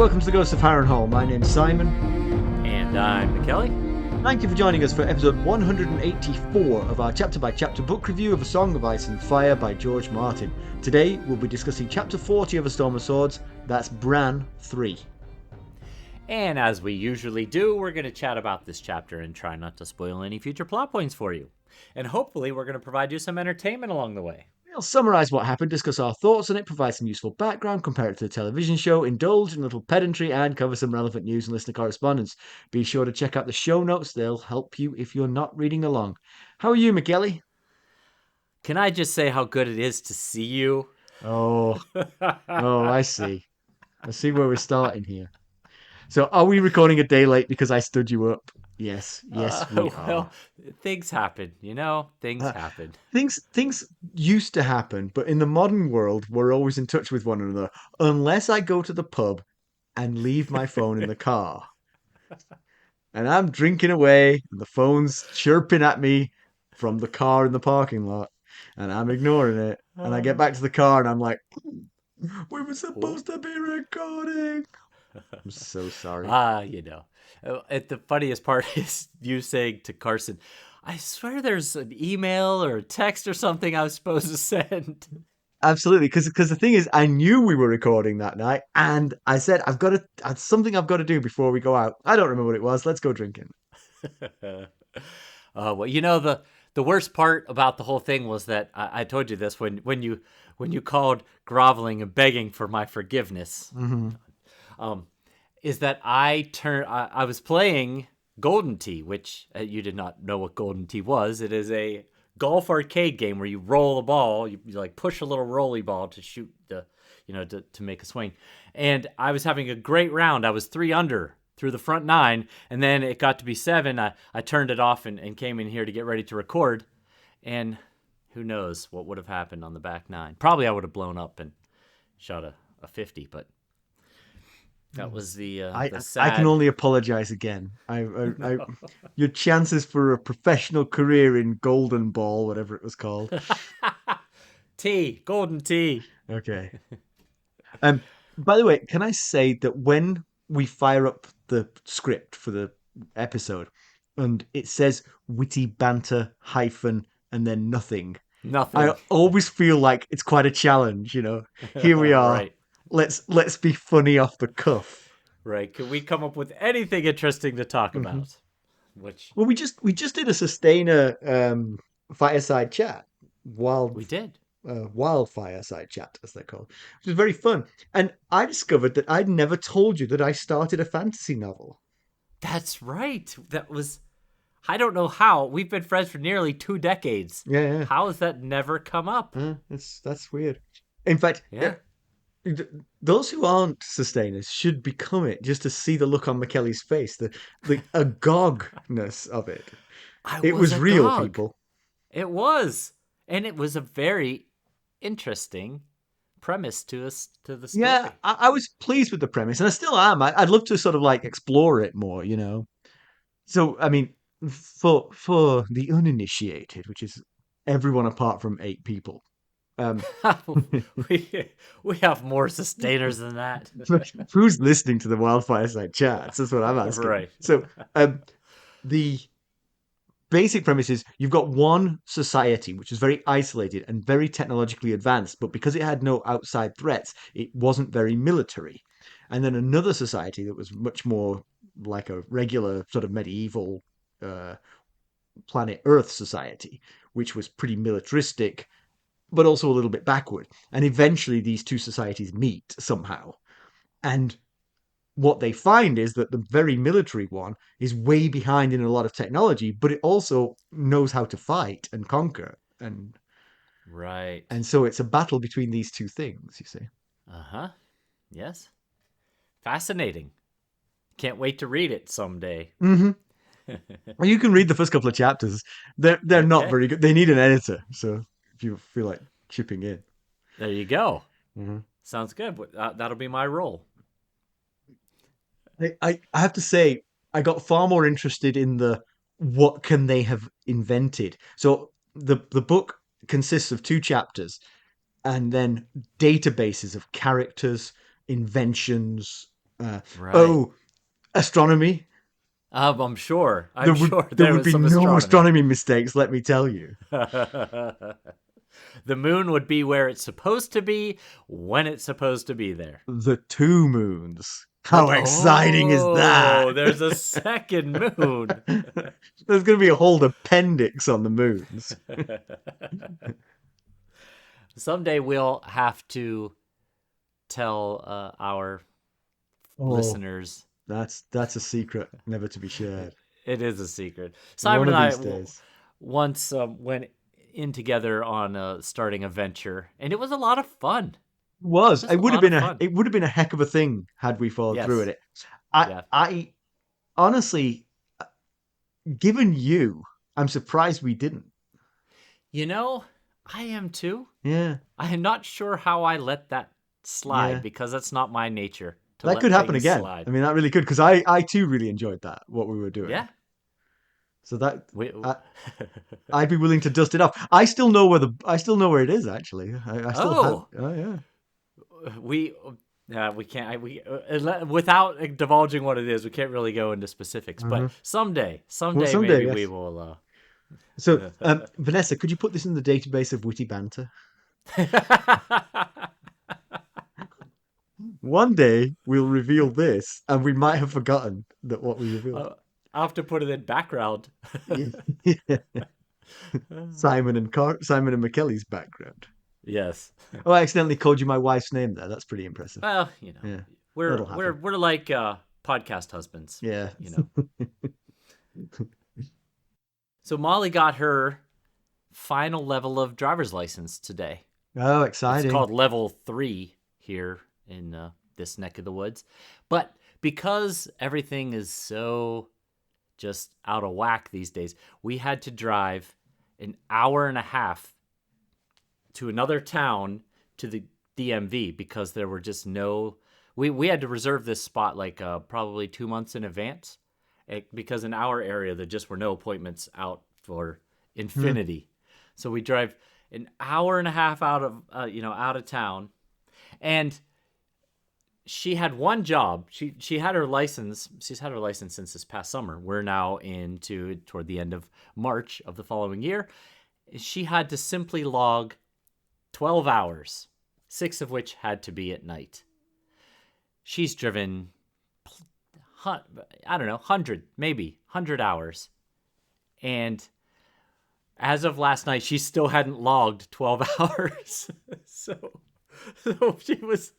welcome to the Ghost of Harrenhal. My name's Simon. And I'm Mackelly. Thank you for joining us for episode 184 of our chapter-by-chapter book review of A Song of Ice and Fire by George Martin. Today, we'll be discussing chapter 40 of A Storm of Swords. That's Bran 3. And as we usually do, we're going to chat about this chapter and try not to spoil any future plot points for you. And hopefully, we're going to provide you some entertainment along the way. We'll summarise what happened, discuss our thoughts on it, provide some useful background, compare it to the television show, indulge in a little pedantry, and cover some relevant news and listener correspondence. Be sure to check out the show notes. They'll help you if you're not reading along. How are you, Mackelly? Can I just say how good it is to see you? Oh, I see. I see where we're starting here. So are we recording a day late because I stood you up? Yes, we are. Well, things happen, things happen. Things used to happen, but in the modern world, we're always in touch with one another, unless I go to the pub and leave my phone in the car. And I'm drinking away, and the phone's chirping at me from the car in the parking lot, and I'm ignoring it. And I get back to the car, and I'm like, we were supposed to be recording. I'm so sorry. The funniest part is you saying to Carson, I swear there's an email or a text or something I was supposed to send. Absolutely, because the thing is, I knew we were recording that night, and I said, something I've got to do before we go out. I don't remember what it was. Let's go drinking. Well, the worst part about the whole thing was that I told you this when you called groveling and begging for my forgiveness. Mm-hmm. Is that I was playing Golden Tee, which you did not know what Golden Tee was. It is a golf arcade game where you roll the ball, you like push a little rolly ball to shoot to make a swing. And I was having a great round. I was 3 under through the front 9, and then it got to be 7. I turned it off and came in here to get ready to record. And who knows what would have happened on the back 9. Probably I would have blown up and shot a 50, but that was the sad... I can only apologize again. Your chances for a professional career in Golden Ball, whatever it was called. Golden Tee. Okay. By the way, can I say that when we fire up the script for the episode and it says witty banter hyphen and then nothing, I always feel like it's quite a challenge. Here we are. Right. Let's be funny off the cuff. Right. Can we come up with anything interesting to talk about? Well, we just did a sustainer fireside chat. We did. Wild fireside chat, as they're called, which was very fun. And I discovered that I'd never told you that I started a fantasy novel. That's right. I don't know how. We've been friends for nearly 2 decades. Yeah. How has that never come up? That's weird. In fact, yeah. Those who aren't sustainers should become it just to see the look on Mackelly's face, the agogness of it. It was real, people. It was. And it was a very interesting premise to the story. Yeah, I was pleased with the premise, and I still am. I'd love to sort of explore it more, So, I mean, for the uninitiated, which is everyone apart from 8 people, we have more sustainers than that. Who's listening to the Wildfire Side chats? That's what I'm asking. Right. So, the basic premise is you've got one society which is very isolated and very technologically advanced, but because it had no outside threats, it wasn't very military. And then another society that was much more like a regular sort of medieval planet Earth society, which was pretty militaristic, but also a little bit backward. And eventually these two societies meet somehow. And what they find is that the very military one is way behind in a lot of technology, but it also knows how to fight and conquer. And right. And so it's a battle between these two things, you see. Uh-huh. Yes. Fascinating. Can't wait to read it someday. Mm-hmm. Well, you can read the first couple of chapters. They're not very good. They need an editor, so if you feel like chipping in. There you go. Mm-hmm. Sounds good. That'll be my role. I have to say, I got far more interested in what can they have invented. So the book consists of 2 chapters and then databases of characters, inventions, Uh, Right. oh, astronomy. I'm sure. I'm There would sure there there would was be some no astronomy. astronomy mistakes, let me tell you. The moon would be where it's supposed to be when it's supposed to be there. The two moons. The How exciting is that? oh, there's a second moon. There's going to be a whole appendix on the moons. Someday we'll have to tell our Oh, listeners. that's a secret never to be shared. It is a secret. One Simon and of I these days. once went in together on starting a venture, and it was a lot of fun. It Was was a lot of fun. it would have been a heck of a thing had we followed through with Yes. it. I Yeah. I honestly, given you, I'm surprised we didn't. You know, I am too. Yeah, I am not sure how I let that slide yeah. because that's not my nature to That could let happen things again. I slide. mean, that really could because I too really enjoyed that what we were doing. Yeah. So that We, I, I'd be willing to dust it off. I still know where it is actually. I still have. oh, Oh yeah. we we can't without divulging what it is. We can't really go into specifics, but Uh-huh. Well, someday someday, maybe we yes. will. So, Vanessa, could you put this in the database of witty banter? One day we'll reveal this, and we might have forgotten that what we revealed. I'll have to put it in background. Yeah. Simon and Mackelly's background. Yes. Oh, I accidentally called you my wife's name there. That's pretty impressive. Well, Yeah, we're that'll we're happen. we're like podcast husbands. Yeah. You know. So Molly got her final level of driver's license today. Oh, It's exciting. called level 3 here in this neck of the woods. But because everything is so just out of whack these days, we had to drive an hour and a half to another town to the DMV because there were just no. We had to reserve this spot like probably 2 months in advance because in our area there just were no appointments out for Hmm. infinity. So we drive an hour and a half out of out of town, and she had one job. She had her license. She's had her license since this past summer. We're now into toward the end of March of the following year. She had to simply log 12 hours, 6 of which had to be at night. She's driven, I don't know, 100, maybe 100 hours. And as of last night, she still hadn't logged 12 hours. So she was,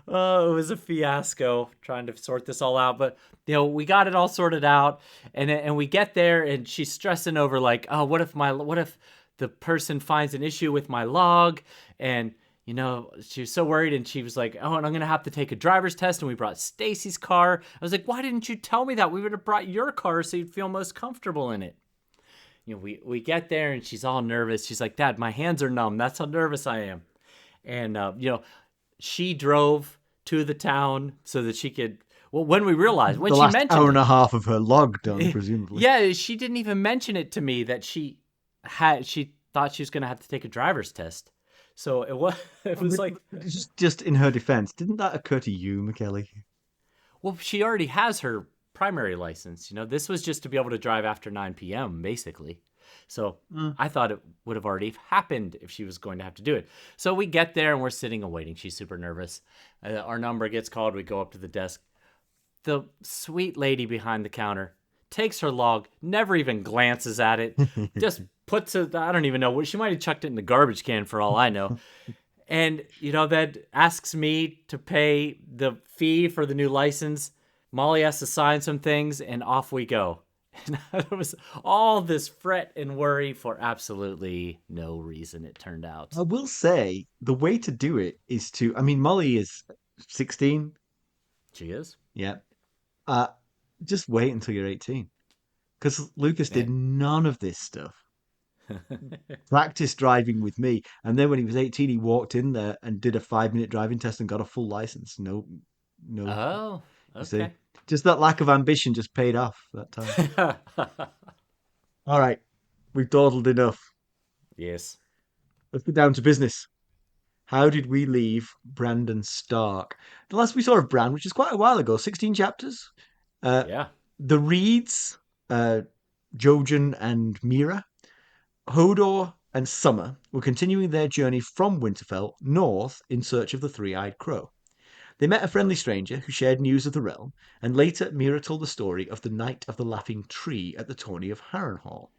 it was a fiasco trying to sort this all out. But, we got it all sorted out. And we get there and she's stressing over like, oh, what if the person finds an issue with my log? And, she was so worried and she was like, oh, and I'm going to have to take a driver's test. And we brought Stacy's car. I was like, why didn't you tell me that? We would have brought your car so you'd feel most comfortable in it. We get there and she's all nervous. She's like, Dad, my hands are numb. That's how nervous I am. And, she drove to the town so that she could, well, when we realized, when The she last hour mentioned and it, a half of her log done, presumably. yeah, she didn't even mention it to me that she thought she was going to have to take a driver's test. So it was like, Just in her defense, didn't that occur to you, McKelly? well, she already has her primary license. This was just to be able to drive after 9 p.m., basically. So Mm. I thought it would have already happened if she was going to have to do it. So we get there and we're sitting and waiting. She's super nervous. Our number gets called. We go up to the desk. The sweet lady behind the counter takes her log, never even glances at it, just puts it, I don't even know, she might have chucked it in the garbage can for all I know. And, then asks me to pay the fee for the new license. Molly has to sign some things, and off we go. And it was all this fret and worry for absolutely no reason, it turned out. I will say the way to do it is to, I mean, Molly is 16. She is? Yeah. Uh, just wait until you're 18. Because Lucas did Man. none of this stuff. Practice driving with me. And then when he was 18, he walked in there and did a 5-minute driving test and got a full license. No, no, Oh, you see. okay. Just that lack of ambition just paid off that time. All right. We've dawdled enough. Yes. Let's get down to business. How did we leave Brandon Stark? The last we saw of Bran, which is quite a while ago, 16 chapters. Uh, Yeah. the Reeds, uh, Jojen and Meera, Hodor and Summer were continuing their journey from Winterfell north in search of the three-eyed crow. They met a friendly stranger who shared news of the realm, and later Meera told the story of the Night of the Laughing Tree at the tourney of Harrenhal,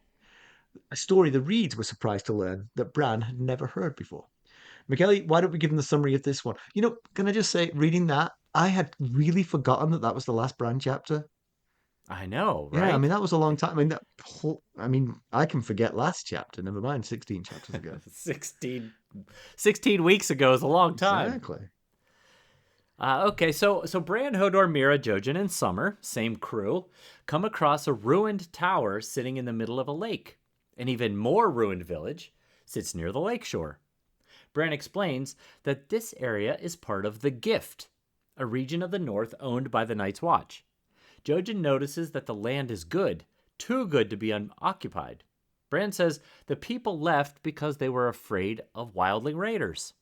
a story the Reeds were surprised to learn that Bran had never heard before. Mackelly, why don't we give them the summary of this one? Can I just say, reading that, I had really forgotten that that was the last Bran chapter. I know, Yeah, I mean right? that was a long time. I mean, I can forget last chapter. Never mind, 16 chapters ago. 16 weeks ago is a long time. Exactly. Okay, so Bran, Hodor, Meera, Jojen, and Summer, same crew, come across a ruined tower sitting in the middle of a lake. An even more ruined village sits near the lakeshore. Bran explains that this area is part of the Gift, a region of the north owned by the Night's Watch. Jojen notices that the land is good, too good to be unoccupied. Bran says the people left because they were afraid of wildling raiders.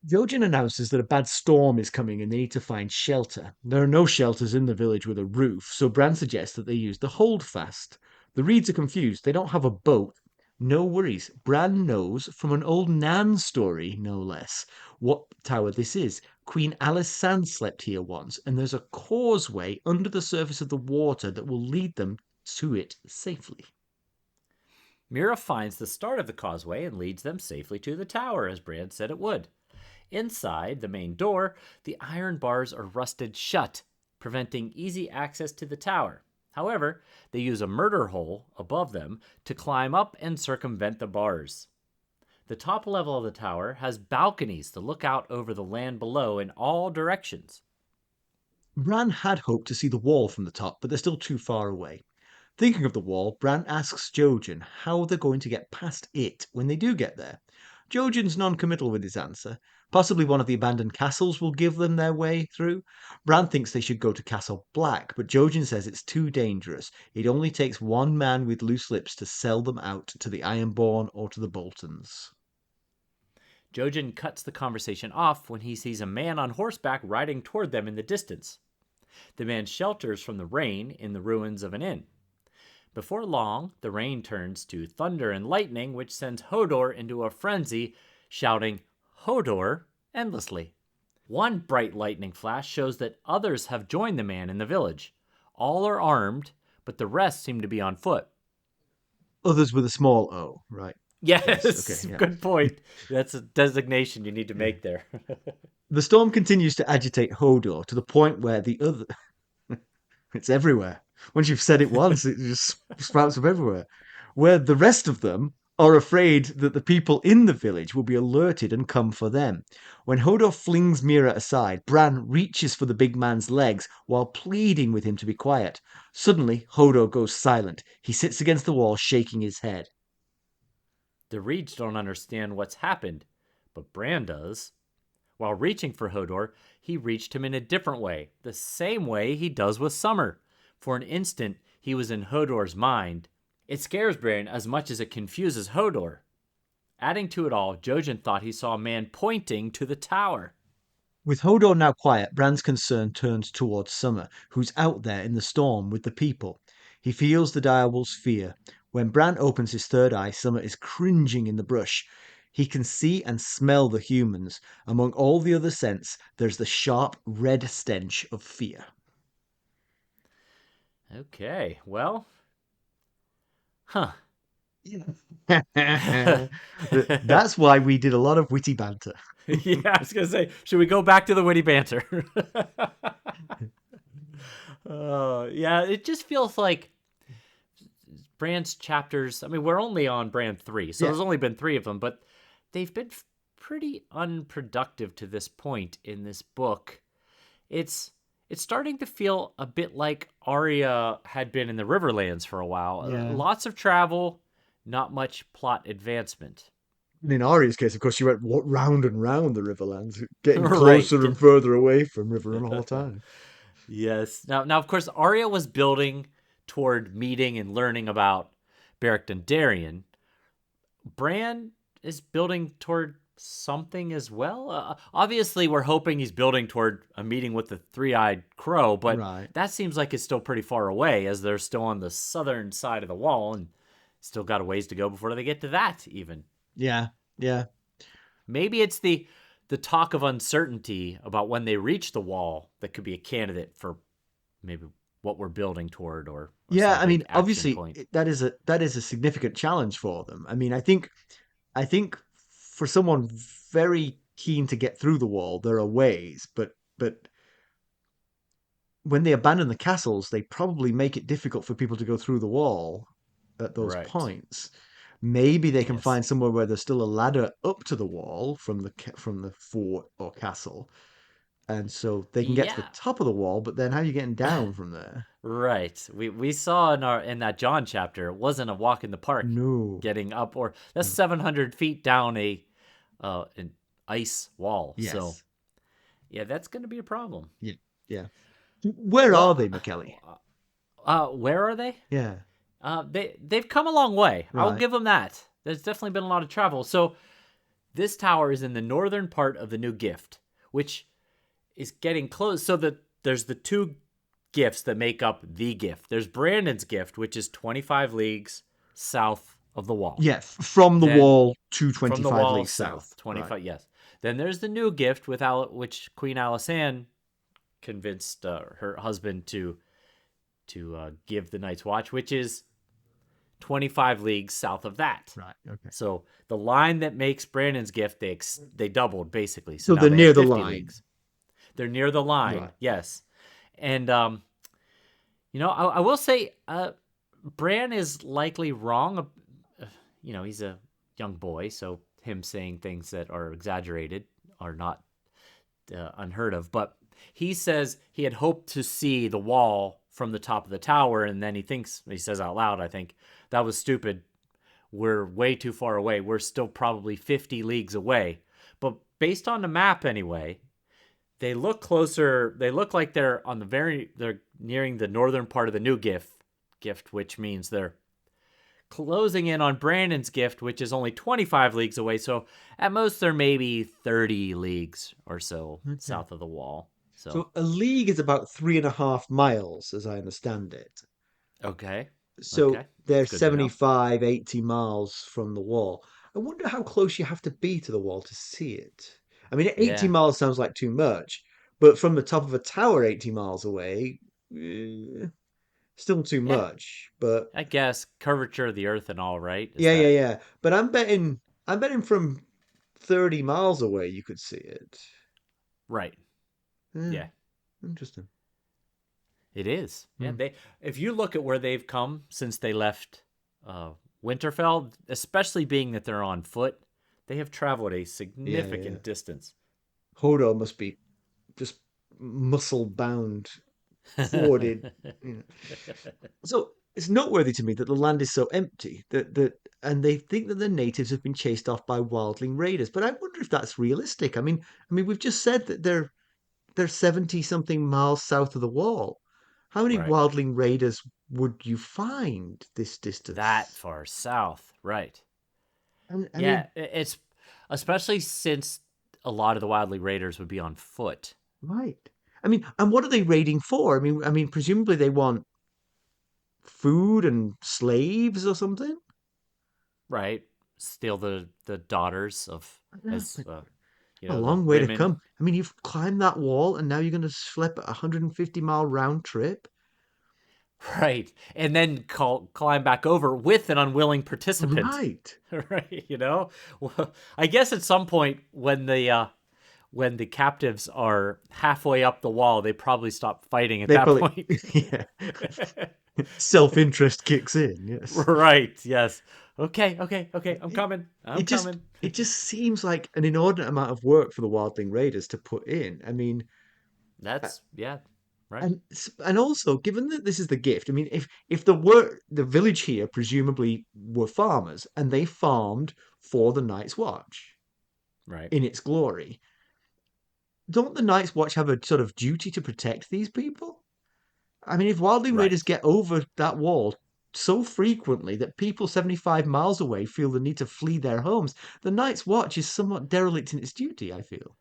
Jojen announces that a bad storm is coming and they need to find shelter. There are no shelters in the village with a roof, so Bran suggests that they use the holdfast. The Reeds are confused. They don't have a boat. No worries. Bran knows from an Old Nan story, no less, what tower this is. Queen Alice Sand slept here once, and there's a causeway under the surface of the water that will lead them to it safely. Meera finds the start of the causeway and leads them safely to the tower, as Bran said it would. Inside the main door, the iron bars are rusted shut, preventing easy access to the tower. However, they use a murder hole above them to climb up and circumvent the bars. The top level of the tower has balconies to look out over the land below in all directions. Bran had hoped to see the wall from the top, but they're still too far away. Thinking of the wall, Bran asks Jojen how they're going to get past it when they do get there. Jojen's non-committal with his answer. Possibly one of the abandoned castles will give them their way through. Bran thinks they should go to Castle Black, but Jojen says it's too dangerous. It only takes one man with loose lips to sell them out to the Ironborn or to the Boltons. Jojen cuts the conversation off when he sees a man on horseback riding toward them in the distance. The man shelters from the rain in the ruins of an inn. Before long, the rain turns to thunder and lightning, which sends Hodor into a frenzy, shouting, "Hodor!" endlessly. One bright lightning flash shows that others have joined the man in the village. All are armed, but the rest seem to be on foot. Others with a small O, right? Yes, okay, Yes, yeah. good point. That's a designation you need to Yeah. make there. The storm continues to agitate Hodor to the point where the other it's everywhere. Once you've said it once, it just sprouts up everywhere. Where the rest of them are afraid that the people in the village will be alerted and come for them. When Hodor flings Meera aside, Bran reaches for the big man's legs while pleading with him to be quiet. Suddenly, Hodor goes silent. He sits against the wall, shaking his head. The Reeds don't understand what's happened, but Bran does. While reaching for Hodor, he reached him in a different way, the same way he does with Summer. For an instant, he was in Hodor's mind. It scares Bran as much as it confuses Hodor. Adding to it all, Jojen thought he saw a man pointing to the tower. With Hodor now quiet, Bran's concern turns towards Summer, who's out there in the storm with the people. He feels the direwolf's fear. When Bran opens his third eye, Summer is cringing in the brush. He can see and smell the humans. Among all the other scents, there's the sharp red stench of fear. Okay, well, huh. That's why we did a lot of witty banter. Yeah, I was gonna say, should we go back to the witty banter? Yeah, it just feels like Bran's chapters. I mean, we're only on Bran 3, so Yeah. there's only been 3 of them, but they've been pretty unproductive to this point in this book. It's it's starting to feel a bit like Arya had been in the Riverlands for a while. Yeah. Lots of travel, not much plot advancement. In Arya's case, of course, she went round and round the Riverlands, getting Right. closer and further away from Riverrun all the time. Yes. Now, of course, Arya was building toward meeting and learning about Beric Dondarrion. Bran is building toward something as well. Obviously, we're hoping he's building toward a meeting with the three-eyed crow, but Right. that seems like it's still pretty far away, as they're still on the southern side of the wall and still got a ways to go before they get to that. Even Yeah. Yeah. maybe it's the talk of uncertainty about when they reach the wall that could be a candidate for maybe what we're building toward, or Yeah. some I mean, big action obviously, point. that is a significant challenge for them. I mean, I think for someone very keen to get through the wall, there are ways, but when they abandon the castles, they probably make it difficult for people to go through the wall at those Right. points. Maybe they can Yes. find somewhere where there's still a ladder up to the wall from the fort or castle, and so they can get to the Yeah. top of the wall. But then, how are you getting down from there? Right. We saw in that John chapter, it wasn't a walk in the park No. getting up, or that's No. 700 feet down an ice wall. So Yes. yeah, that's going to be a problem. Yeah. Yeah. Where are Well, they, Mackelly? where are they? Yeah. They've come a long way. I'll Right. give them that. There's definitely been a lot of travel. So this tower is in the northern part of the new gift, which is getting close. So there's the two gifts that make up the gift. There's Brandon's gift, which is 25 leagues south of the wall. Yeah. From the Then wall to from the 25 wall leagues south. south, Right. 25. Yes. Then there's the new gift which Queen Alysanne convinced her husband to give the Night's Watch, which is 25 leagues south of that. Right. Okay. So the line that makes Brandon's gift, they doubled basically. So So now they're they have near the 50 line. leagues. They're near the line, Right. yes. And I will say, Bran is likely wrong. He's a young boy, so him saying things that are exaggerated are not unheard of. But he says he had hoped to see the wall from the top of the tower, and then he says out loud, I think, that was stupid. We're way too far away. We're still probably 50 leagues away. But based on the map anyway, they look closer. They look like they're nearing the northern part of the new gift, which means they're closing in on Brandon's gift, which is only 25 leagues away. So at most, they're maybe 30 leagues or so Okay. south of the wall. So, So a league is about 3.5 miles, as I understand it. okay. So Okay. they're It's good to know. 75, 80 miles from the wall. I wonder how close you have to be to the wall to see it. I mean, 80 Yeah. miles sounds like too much, but from the top of a tower 80 miles away, eh, still too Yeah. much. But I guess curvature of the earth and all, right? Is yeah, yeah, that yeah. But I'm betting from 30 miles away you could see it. right? Yeah, Yeah. interesting. It is. Yeah, Hmm. if you look at where they've come since they left Winterfell, especially being that they're on foot, they have traveled a Yeah, yeah, yeah. significant distance. Hodor must be just muscle bound, hoarded. You know. So it's noteworthy to me that the land is so empty and they think that the natives have been chased off by wildling raiders. But I wonder if that's realistic. I mean, we've just said that they're 70 something miles south of the wall. How many Right. wildling raiders would you find this That distance? far south. Right. I Yeah, mean, it's especially since a lot of the Wildly Raiders would be on foot. right. I mean, and what are they raiding for? I mean, presumably they want food and slaves or something. Right. Steal the daughters of Yeah, as but a the long way to women. come. I mean, you've climbed that wall and now you're going to schlep a 150-mile round trip. Right. And then climb back over with an unwilling participant. Right. Right, Well, I guess at some point when the captives are halfway up the wall, they probably stop fighting at They that probably, point. yeah, self-interest kicks in. Yes. Right, yes. Okay, okay, okay. I'm It, coming. I'm it just coming. it just seems like an inordinate amount of work for the Wildling Raiders to put in. I mean, uh, That's yeah, right. and also given that this is the gift. I mean, if the village here presumably were farmers and they farmed for the Night's Watch Right. in its glory, don't the Night's Watch have a sort of duty to protect these people? I mean, if Wildling Raiders Right. get over that wall, so frequently that people 75 miles away feel the need to flee their homes. The Night's Watch is somewhat derelict in its duty, I feel.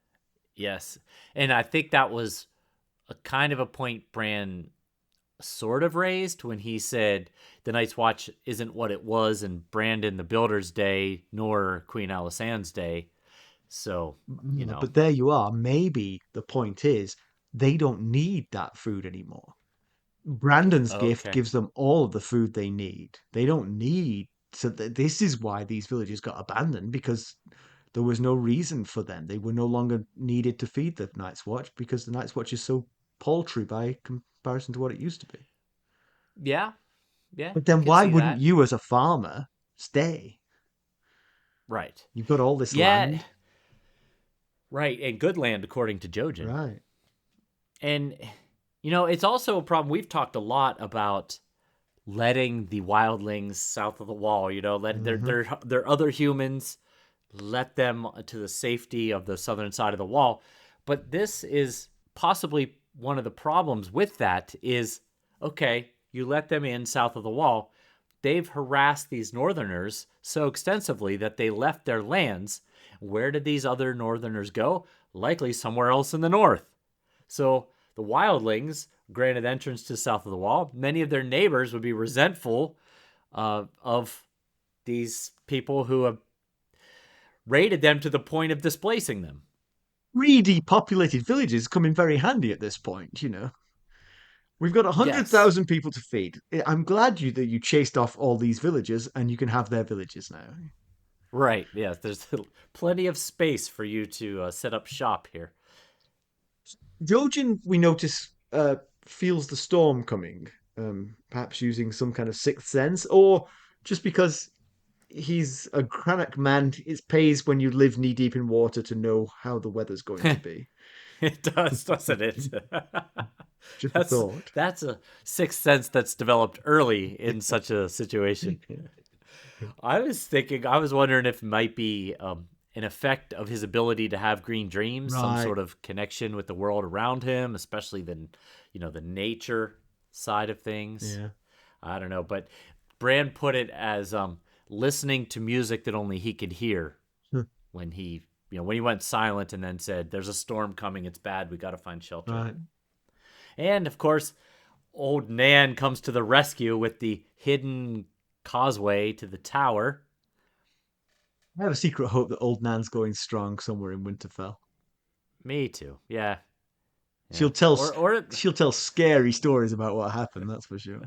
Yes. And I think that was a kind of a point Bran sort of raised when he said the Night's Watch isn't what it was in Brandon the Builder's day, nor Queen Alisanne's day. So, you know, But there you are. Maybe the point is they don't need that food anymore. Brandon's gift okay. gives them all of the food they need. They don't need. So this is why these villages got abandoned, because there was no reason for them. They were no longer needed to feed the Night's Watch because the Night's Watch is so paltry by comparison to what it used to be. Yeah. Yeah. But I then could why see wouldn't that. you, as a farmer, stay? Right. You've got all this Yeah. land. Right. And good land, according to Jojen. Right. And, you know, it's also a problem. We've talked a lot about letting the wildlings south of the wall, you know, let Hmm. they're other humans, let them to the safety of the southern side of the wall. But this is possibly one of the problems with that is, okay, you let them in south of the wall. They've harassed these northerners so extensively that they left their lands. Where did these other northerners go? Likely somewhere else in the north. So the wildlings granted entrance to south of the wall. Many of their neighbors would be resentful of these people who have raided them to the point of displacing them. Redepopulated villages come in very handy at this point. We've got a hundred Yes, thousand people to feed. I'm glad that you chased off all these villagers and you can have their villages now. right. Yes, there's plenty of space for you to set up shop here. Jojen, we notice, feels the storm coming, perhaps using some kind of sixth sense, or just because he's a Cranach man, it pays when you live knee deep in water to know how the weather's going to be. It does, doesn't it? Just a that's thought. that's a sixth sense that's developed early in such a situation. I was wondering if it might be an effect of his ability to have green dreams, some Right. sort of connection with the world around him, especially the nature side of things. Yeah. I don't know, but Brand put it as listening to music that only he could hear when he went silent and then said, "There's a storm coming. It's bad. We got to find shelter." Right. And of course, Old Nan comes to the rescue with the hidden causeway to the tower. I have a secret hope that Old Nan's going strong somewhere in Winterfell. Me too. Yeah, yeah. She'll tell Or she'll tell scary stories about what happened, that's for sure.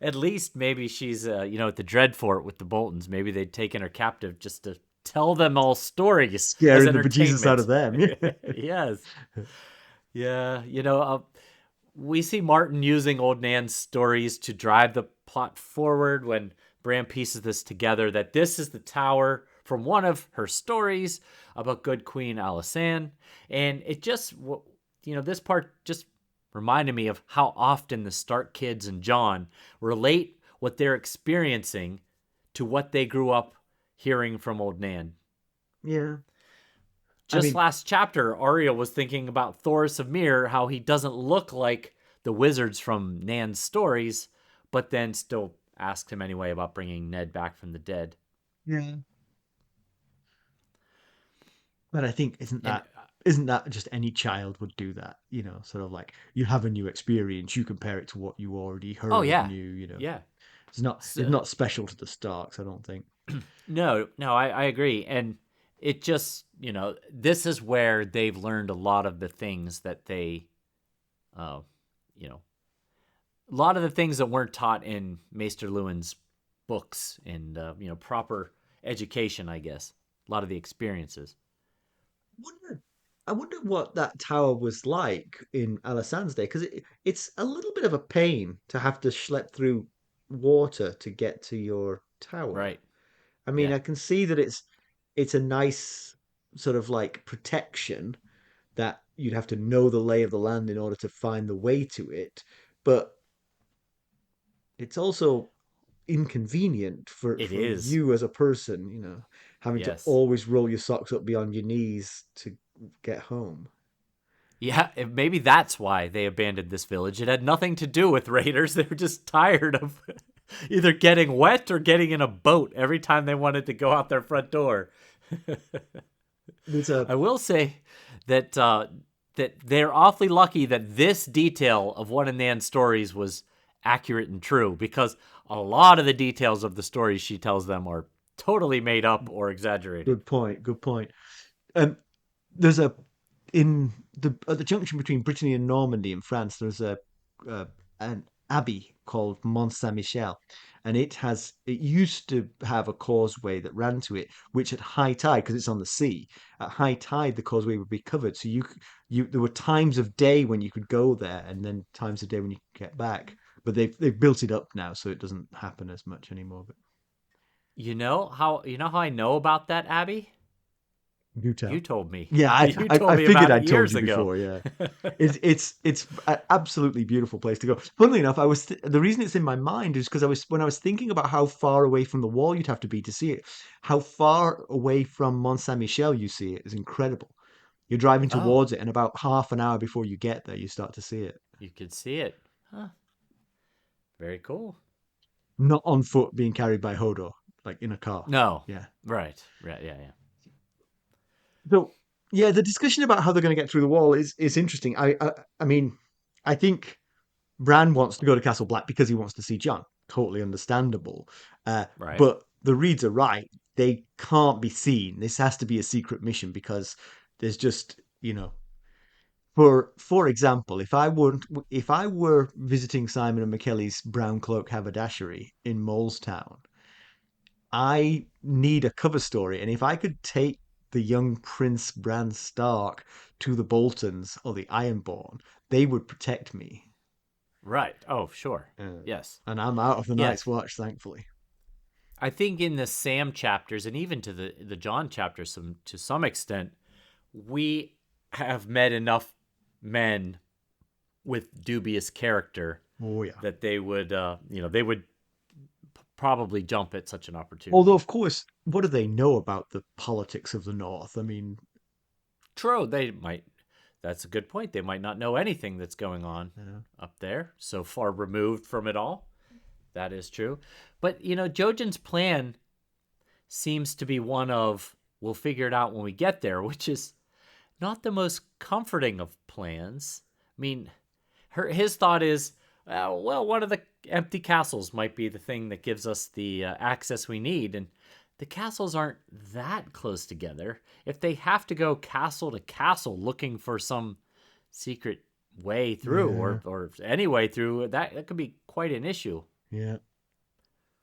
at least maybe she's at the Dreadfort with the Boltons. Maybe they'd taken her captive just to tell them all stories as Scaring the bejesus out of entertainment. them. Yes. Yeah. We see Martin using Old Nan's stories to drive the plot forward when Bran pieces this together that this is the tower from one of her stories about good Queen Alisanne. And it just, this part just reminded me of how often the Stark kids and Jon relate what they're experiencing to what they grew up hearing from Old Nan. Yeah. I Just mean, last chapter, Arya was thinking about Thoros of Myr, how he doesn't look like the wizards from Nan's stories, but then still asked him anyway about bringing Ned back from the dead. yeah. But I think And isn't that just any child would do that? Sort of like you have a new experience, you compare it to what you already oh heard, yeah, knew. yeah. It's So, not special to the Starks, I don't think. no, I agree, and it just this is where they've learned a lot of the things that they, uh, you know, a lot of the things that weren't taught in Maester Lewin's books and proper education, I guess. A lot of the experiences. wonder, I wonder what that tower was like in Alasan's day, because it's a little bit of a pain to have to schlep through water to get to your tower. Right. I mean, Yeah. I can see that it's a nice sort of like protection that you'd have to know the lay of the land in order to find the way to it, but it's also inconvenient for It for is. you as a person, having to Yes. always roll your socks up beyond your knees to get home. Yeah, maybe that's why they abandoned this village. It had nothing to do with raiders. They were just tired of either getting wet or getting in a boat every time they wanted to go out their front door. There's a I will say that that they're awfully lucky that this detail of one of Nan's stories was accurate and true, because a lot of the details of the stories she tells them are totally made up or exaggerated. good point. Good point. Um, there's a in the at the junction between Brittany and Normandy in France. There's a uh, an abbey called Mont Saint Michel, and it used to have a causeway that ran to it, which at high tide, because it's on the sea, at high tide the causeway would be covered. So you there were times of day when you could go there, and then times of day when you could get back. But they've built it up now, so it doesn't happen as much anymore. But You know how I know about that, Abby? do You tell. told me. Yeah, You told I me figured about it I'd told years you ago. before. Yeah, it's an absolutely beautiful place to go. Funnily enough, the reason it's in my mind is because when I was thinking about how far away from the wall you'd have to be to see it. How far away from Mont Saint Michel you see it is incredible. You're driving Oh, towards it, and about half an hour before you get there, you start to see it. you could see it. Huh. Very cool. Not on foot, being carried by Hodor, like in a car. No. Yeah. Right. Right. Yeah. Yeah. So yeah, the discussion about how they're going to get through the wall is interesting. I mean, I think Bran wants to go to Castle Black because he wants to see Jon. Totally understandable. Right. But the Reeds are right. They can't be seen. This has to be a secret mission because there's just, for example, if I were visiting Simon and Mackelly's brown cloak haberdashery in Molestown, I need a cover story. And if I could take the young Prince Bran Stark to the Boltons or the Ironborn, they would protect me. Right. Oh, sure. Uh, Yes. and I'm out of the Yeah. Night's Watch, thankfully. I think in the Sam chapters and even to the John chapters, to some extent, we have met enough men with dubious character Oh yeah. that they would probably jump at such an Although, opportunity. of course, what do they know about the politics of the North? I mean, True, they might. That's a good point. They might not know anything that's going on you know, up there, so far removed from it all. That is true. But, Jojen's plan seems to be one of we'll figure it out when we get there, which is not the most comforting of plans. I mean, his thought is, well, one of the empty castles might be the thing that gives us the access we need, and the castles aren't that close together. If they have to go castle to castle looking for some secret way through, yeah, or any way through, that could be quite an issue. yeah.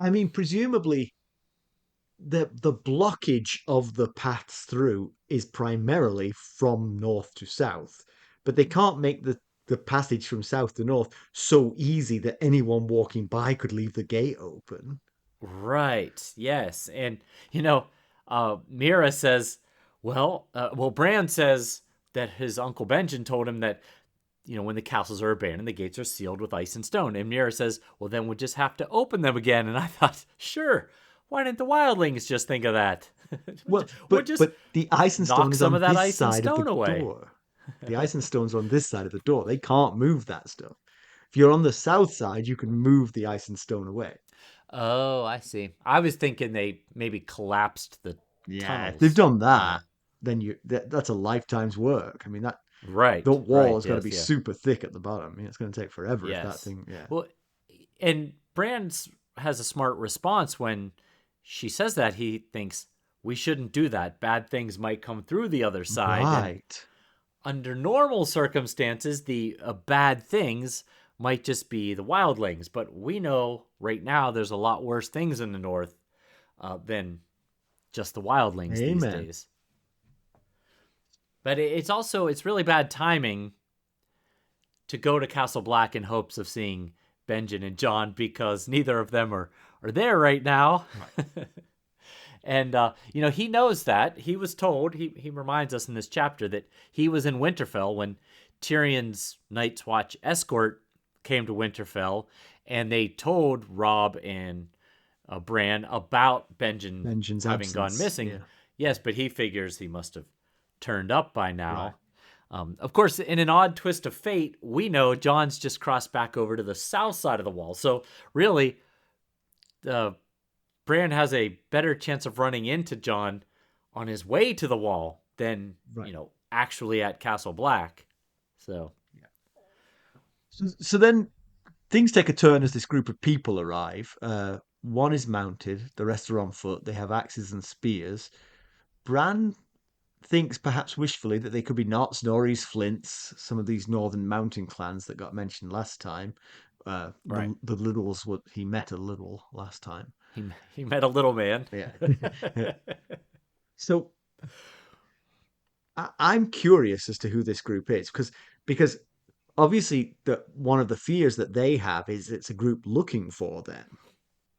I mean, presumably the blockage of the paths through is primarily from north to south, but they can't make the passage from south to north so easy that anyone walking by could leave the gate open. Right. Yes. And Meera says, Bran says that his uncle Benjen told him that when the castles are abandoned, the gates are sealed with ice and stone. And Meera says, well, then we'll just have to open them again. And I thought, sure, why didn't the wildlings just think of that? Well, we'll but just but the ice and stone knock is some on of that this ice and side of the stone away. door. The ice and stone's on this side of the door. They can't move that stuff. If you're on the south side, you can move the ice and stone away. Oh, I see. I was thinking they maybe collapsed the Yeah, if they've tunnels. done that, then that's a lifetime's work. I mean, the Right, wall right. has got to Yes, be yeah. super thick at the bottom. I mean, it's going to take forever if that Yes. thing. Yeah, Well, and Brand has a smart response when she says that. He thinks we shouldn't do that. Bad things might come through the other side. And right. under normal circumstances, the bad things might just be the wildlings. But we know right now there's a lot worse things in the north than just the wildlings these Amen. days. But it's really bad timing to go to Castle Black in hopes of seeing Benjen and Jon, because neither of them are there right now. Right. And he knows that. He was told, he reminds us in this chapter that he was in Winterfell when Tyrion's Night's Watch escort came to Winterfell, and they told Robb and Bran about Benjen Vengeance having gone absence. missing. Yeah. Yes, but he figures he must have turned up by Right. now. Of course, in an odd twist of fate, we know Jon's just crossed back over to the south side of the wall. So really, uh, Bran has a better chance of running into Jon on his way to the wall than, Right. actually at Castle Black. So, So then things take a turn as this group of people arrive. One is mounted, the rest are on foot. They have axes and spears. Bran thinks, perhaps wishfully, that they could be Knots, Norries, Flints, some of these northern mountain clans that got mentioned last time. right. The Littles, what he met a little last time. He met a little man. Yeah. So I'm curious as to who this group is because obviously one of the fears that they have is it's a group looking for them.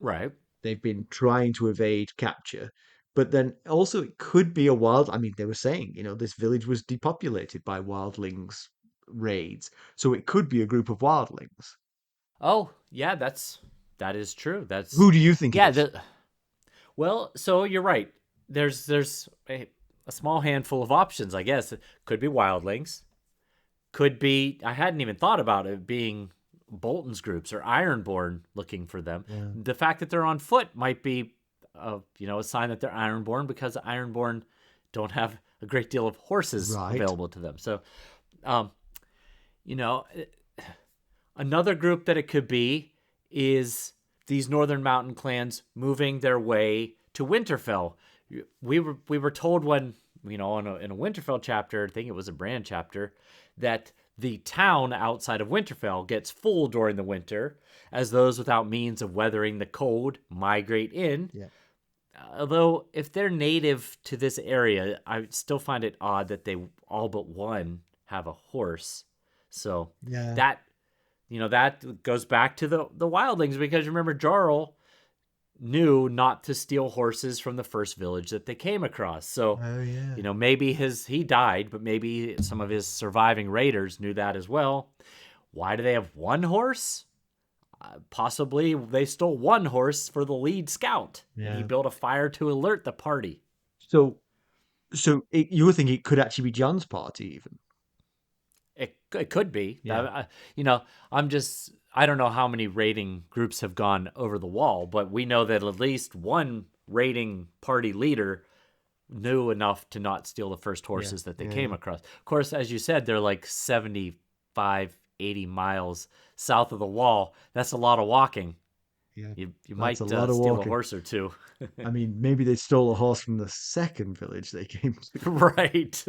Right. They've been trying to evade capture, but then also it could be a wild. I mean, they were saying, this village was depopulated by wildlings raids, so it could be a group of wildlings. Oh, yeah, that is true. Who do you think it Yeah, is? well, so you're right. There's a small handful of options, I guess. It could be wildlings. Could be, I hadn't even thought about it being Bolton's groups or Ironborn looking for them. Yeah. The fact that they're on foot might be a sign that they're Ironborn, because Ironborn don't have a great deal of horses Right. available to them. So, um, you know, another group that it could be is these northern mountain clans moving their way to Winterfell. We were told when, in a Winterfell chapter, I think it was a Bran chapter, that the town outside of Winterfell gets full during the winter as those without means of weathering the cold migrate in. Yeah. Although if they're native to this area, I still find it odd that they all but one have a horse. So Yeah. that that goes back to the wildlings, because remember Jarl knew not to steal horses from the first village that they came across. So, Oh yeah. maybe he died, but maybe some of his surviving raiders knew that as well. Why do they have one horse? Possibly they stole one horse for the lead scout, and he Yeah. built a fire to alert the party. So you would think it could actually be John's party even. It could be. Yeah. I don't know how many raiding groups have gone over the wall, but we know that at least one raiding party leader knew enough to not steal the first Yeah. horses that they Yeah. came Yeah. across. Of course, as you said, they're like 75, 80 miles south of the wall. That's a lot of walking. Yeah. You That's a might lot of steal a walking. horse or two. I mean, maybe they stole a horse from the second village they came to. Right.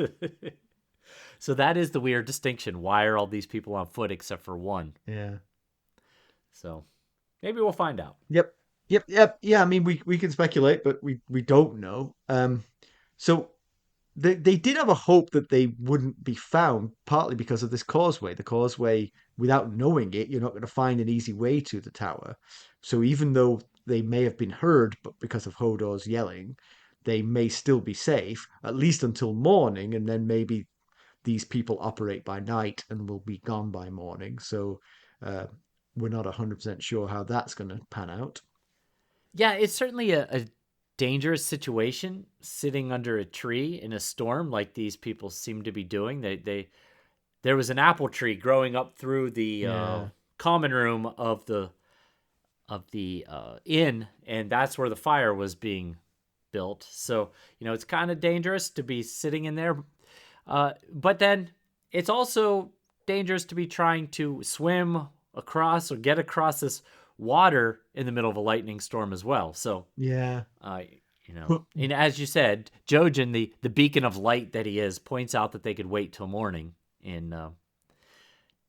So that is the weird distinction. Why are all these people on foot except for one? Yeah. So maybe we'll find out. Yep. Yep. Yep. Yeah. I mean, we can speculate, but we don't know. So they did have a hope that they wouldn't be found, partly because of this causeway. The causeway, without knowing it, you're not going to find an easy way to the tower. So even though they may have been heard, but because of Hodor's yelling, they may still be safe, at least until morning, and then maybe these people operate by night and will be gone by morning. So uh, we're not 100% sure how that's going to pan out. Yeah, it's certainly a dangerous situation sitting under a tree in a storm like these people seem to be doing. There was an apple tree growing up through the Yeah. common room of the inn, and that's where the fire was being built. So it's kind of dangerous to be sitting in there. But then it's also dangerous to be trying to swim across or get across this water in the middle of a lightning storm as well. So, Yeah. uh, But and as you said, Jojen, the beacon of light that he is, points out that they could wait till morning and,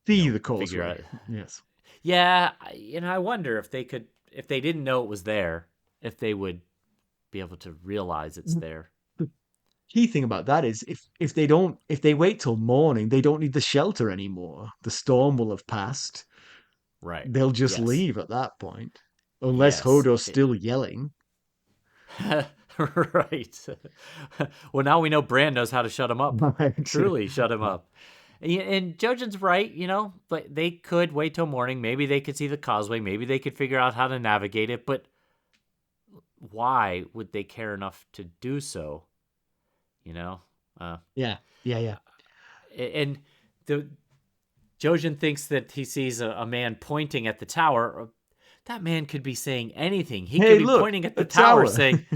see the figure out. causeway. Yes. Yeah, I wonder if they could, if they didn't know it was there, if they would be able to realize it's there. The key thing about that is if they wait till morning, they don't need the shelter anymore. The storm will have passed. Right. They'll just Yes. leave at that point. Unless Yes. Hodor's still yelling. Right. Well, now we know Bran knows how to shut him up. Right. Truly shut him up. And Jojen's right, but they could wait till morning. Maybe they could see the causeway. Maybe they could figure out how to navigate it. But why would they care enough to do so? You know? Uh, Yeah. Yeah. Yeah. and the Jojen thinks that he sees a man pointing at the tower. that man could be saying anything. He could Hey, be look, pointing at a the tower tower. saying,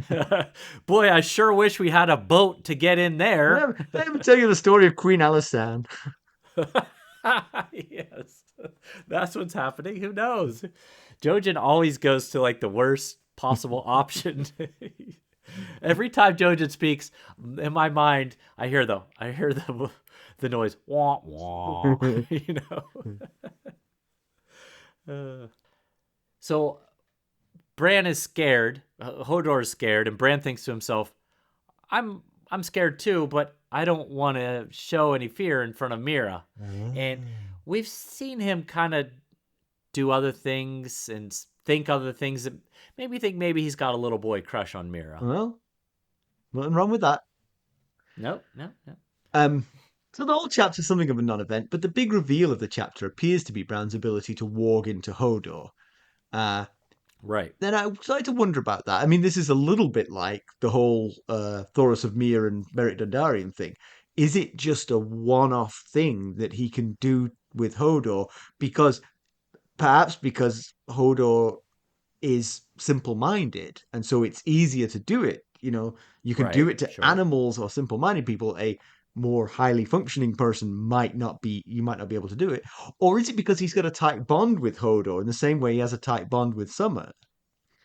"Boy, I sure wish we had a boat to get in there." Let me tell you the story of Queen Alysanne. Yes, that's what's happening. Who knows? Jojen always goes to like the worst possible option. Every time Jojen speaks, in my mind, I hear the noise wah wah. You know. So Bran is scared. Hodor is scared, and Bran thinks to himself, "I'm I'm scared too, but I don't want to show any fear in front of Meera." And we've seen him kind of do other things and think other things that maybe he's got a little boy crush on Meera. Well, nothing wrong with that. Nope, no, no. Um, so the whole chapter is something of a non-event, but the big reveal of the chapter appears to be Bran's ability to warg into Hodor. Uh, Right, then I started to wonder about that. I mean, this is a little bit like the whole Thoros of Myr and Beric Dondarrion thing. Is it just a one-off thing that he can do with Hodor? Because perhaps because Hodor is simple-minded, and so it's easier to do it. You can do right, it to sure. animals or simple-minded people. A more highly functioning person you might not be able to do it. Or is it because he's got a tight bond with Hodor in the same way he has a tight bond with Summer?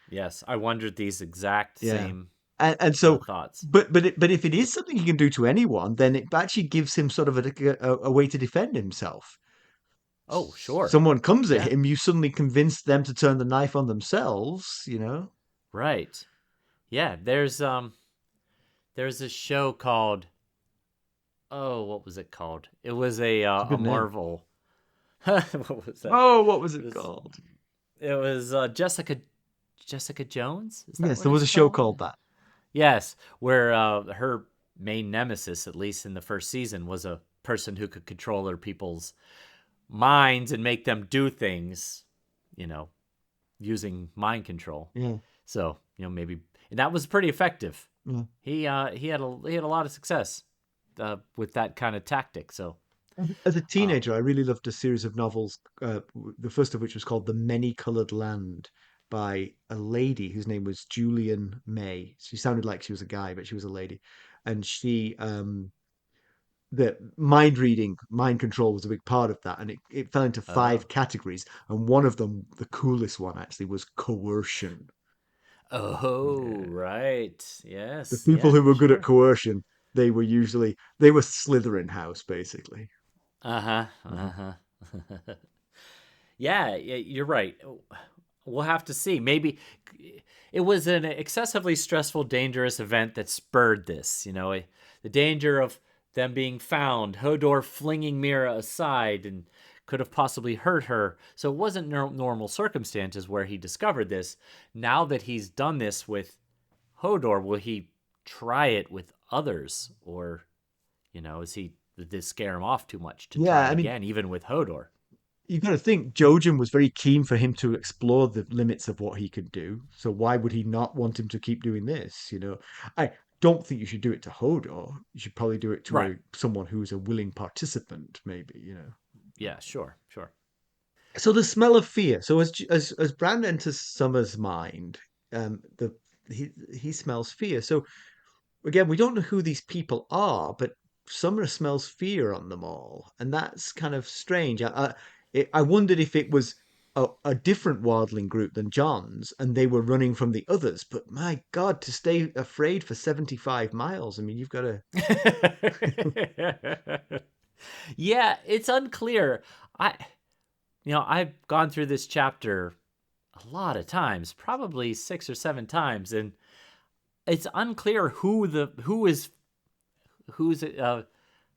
Yes, I wondered these exact Yeah. same And so, thoughts. but if it is something he can do to anyone, then it actually gives him sort of a way to defend himself. Oh, sure. Someone comes at Yeah, him, you suddenly convince them to turn the knife on themselves. right. Yeah, there's a show called, oh, what was it called? It was It's a a good name. Marvel. What was that? Oh, what was It it was called? Jessica Jones. Is that Yes, what there was it's a show called? called that. Yes, where her main nemesis, at least in the first season, was a person who could control other people's minds and make them do things, you know, using mind control. Yeah, So maybe, and that was pretty effective. yeah. He had a lot of success with that kind of tactic. So As a uh, teenager, I really loved a series of novels, the first of which was called The Many-Colored Land by a lady whose name was Julian May. She sounded like she was a guy, but she was a lady. And the mind reading, mind control was a big part of that. And it fell into oh 5 categories. And one of them, the coolest one actually, was coercion. oh Yeah. right, The yes, people yeah, who were good at sure. coercion, they were Slytherin house, basically. Uh-huh. Mhm. Uh-huh. Yeah, you're right. We'll have to see. Maybe it was an excessively stressful, dangerous event that spurred this. The danger of them being found, Hodor flinging Meera aside and could have possibly hurt her. So it wasn't normal circumstances where he discovered this. Now that he's done this with Hodor, will he try it with others? Or, did this scare him off too much to try Yeah, it I mean, again, even with Hodor? you've got to think Jojen was very keen for him to explore the limits of what he could do. So why would he not want him to keep doing this? I don't think you should do it to Hodor. You should probably do it to Right. someone who's a willing participant, maybe. Yeah, sure, sure. So the smell of fear. So as Bran enters Summer's mind, the he smells fear. So again, we don't know who these people are, but Summer smells fear on them all, and that's kind of strange. I wondered if it was a different wildling group than John's, and they were running from the others. But my God, to stay afraid for 75 miles, I mean, you've got to. Yeah, it's unclear. I've gone through this chapter a lot of times, probably 6 or 7 times, and it's unclear who's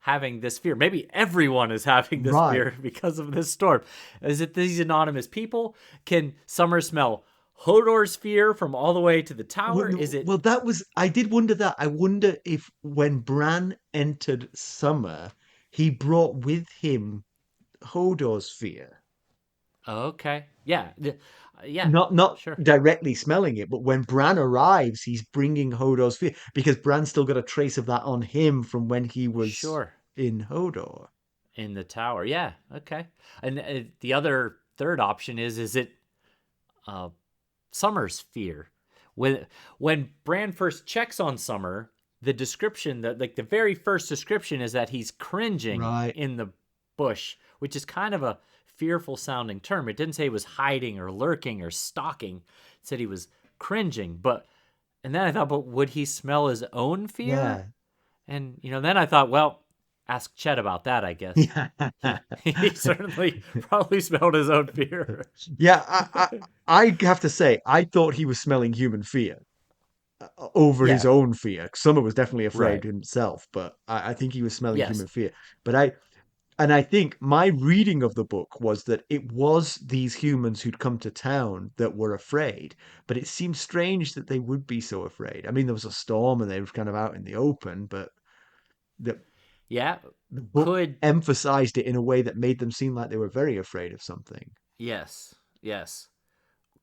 having this fear. Maybe everyone is having this Right. fear because of this storm. Is it these anonymous people? Can Summer smell Hodor's fear from all the way to the tower? Is it Well, I did wonder that. I wonder if when Bran entered Summer, he brought with him Hodor's fear. okay? Yeah, yeah, Not sure, directly smelling it, but when Bran arrives, he's bringing Hodor's fear because Bran's still got a trace of that on him from when he was sure. in Hodor. In the tower, yeah, okay. And the other third option is it uh, Summer's fear. When Bran first checks on Summer, the description, the very first description is that he's cringing Right. in the bush, which is kind of a fearful sounding term. It didn't say he was hiding or lurking or stalking. It said he was cringing. And then I thought, but would he smell his own fear? Yeah. And then I thought, well, ask Chet about that. I guess Yeah. he certainly probably smelled his own fear. Yeah, I have to say, I thought he was smelling human fear over his Yeah. own fear. Summer was definitely afraid Right. himself, but I think he was smelling Yes. human fear. But I think my reading of the book was that it was these humans who'd come to town that were afraid, but it seemed strange that they would be so afraid. I mean, there was a storm and they were kind of out in the open, but the Yeah. the book Could emphasized it in a way that made them seem like they were very afraid of something. yes. Yes.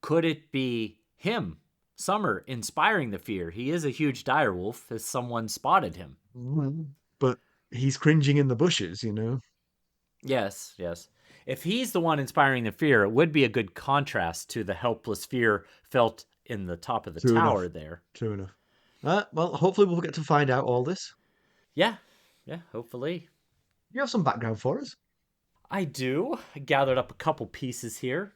Could it be him, Summer, inspiring the fear? He is a huge direwolf. Has someone spotted him? Well, but he's cringing in the bushes, you know. Yes, yes. If he's the one inspiring the fear, it would be a good contrast to the helpless fear felt in the top of the True tower enough. there. True enough. Well, hopefully we'll get to find out all this. Yeah, yeah, hopefully. You have some background for us. I do. I gathered up a couple pieces here.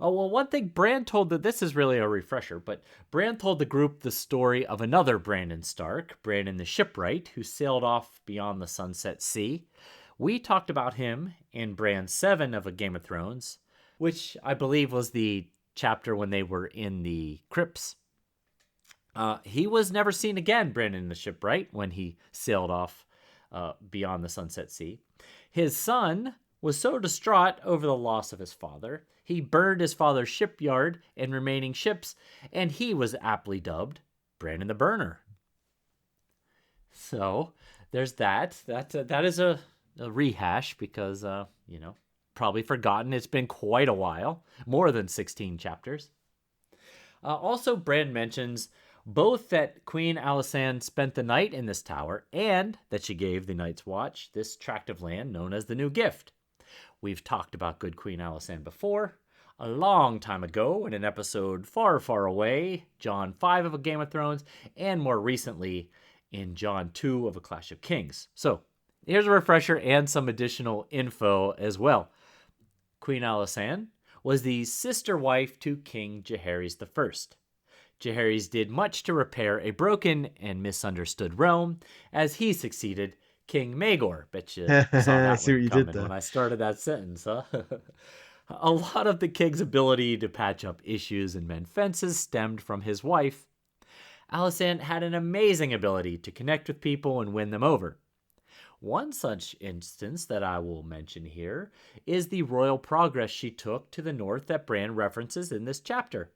Oh, well, one thing Bran told that this is really a refresher, but Bran told the group the story of another Brandon Stark, Brandon the Shipwright, who sailed off beyond the Sunset Sea. We talked about him in Bran 7 of A Game of Thrones, which I believe was the chapter when they were in the crypts. He was never seen again, Brandon the Shipwright, when he sailed off beyond the Sunset Sea. His son was so distraught over the loss of his father, he burned his father's shipyard and remaining ships, and he was aptly dubbed Brandon the Burner. So there's that. That is a rehash because probably forgotten. It's been quite a while, more than 16 chapters. Also, Bran mentions both that Queen Alysanne spent the night in this tower and that she gave the Night's Watch this tract of land known as the New Gift. We've talked about good Queen Alysanne before, a long time ago in an episode far, far away, John 5 of A Game of Thrones, and more recently in John 2 of A Clash of Kings. So, here's a refresher and some additional info as well. Queen Alysanne was the sister wife to King Jaehaerys I. Jaehaerys did much to repair a broken and misunderstood realm as he succeeded King Maegor. Bet you saw I that see what one you did coming there. when I started that sentence, huh? A lot of the king's ability to patch up issues and mend fences stemmed from his wife. Alysanne had an amazing ability to connect with people and win them over. One such instance that I will mention here is the royal progress she took to the north that Bran references in this chapter.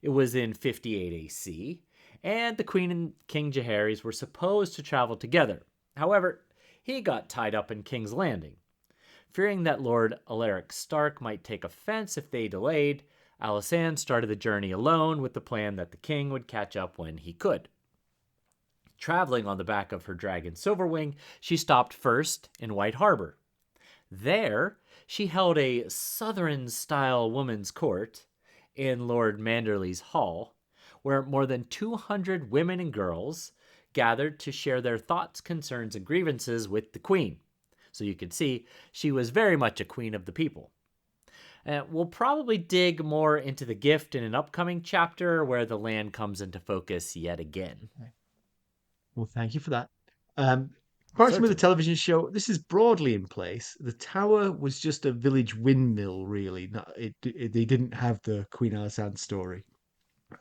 It was in 58 AC, and the Queen and King Jaehaerys were supposed to travel together. However, he got tied up in King's Landing. Fearing that Lord Alaric Stark might take offense if they delayed, Alysanne started the journey alone with the plan that the king would catch up when he could. Traveling on the back of her dragon Silverwing, she stopped first in White Harbor. There, she held a Southern-style woman's court in Lord Manderley's hall, where more than 200 women and girls gathered to share their thoughts, concerns, and grievances with the queen. So you can see she was very much a queen of the people. We'll probably dig more into the gift in an upcoming chapter where the land comes into focus yet again. Well, thank you for that. Apart with the Certainly. television show, this is broadly in place. The tower was just a village windmill, really. They didn't have the Queen Alysanne story.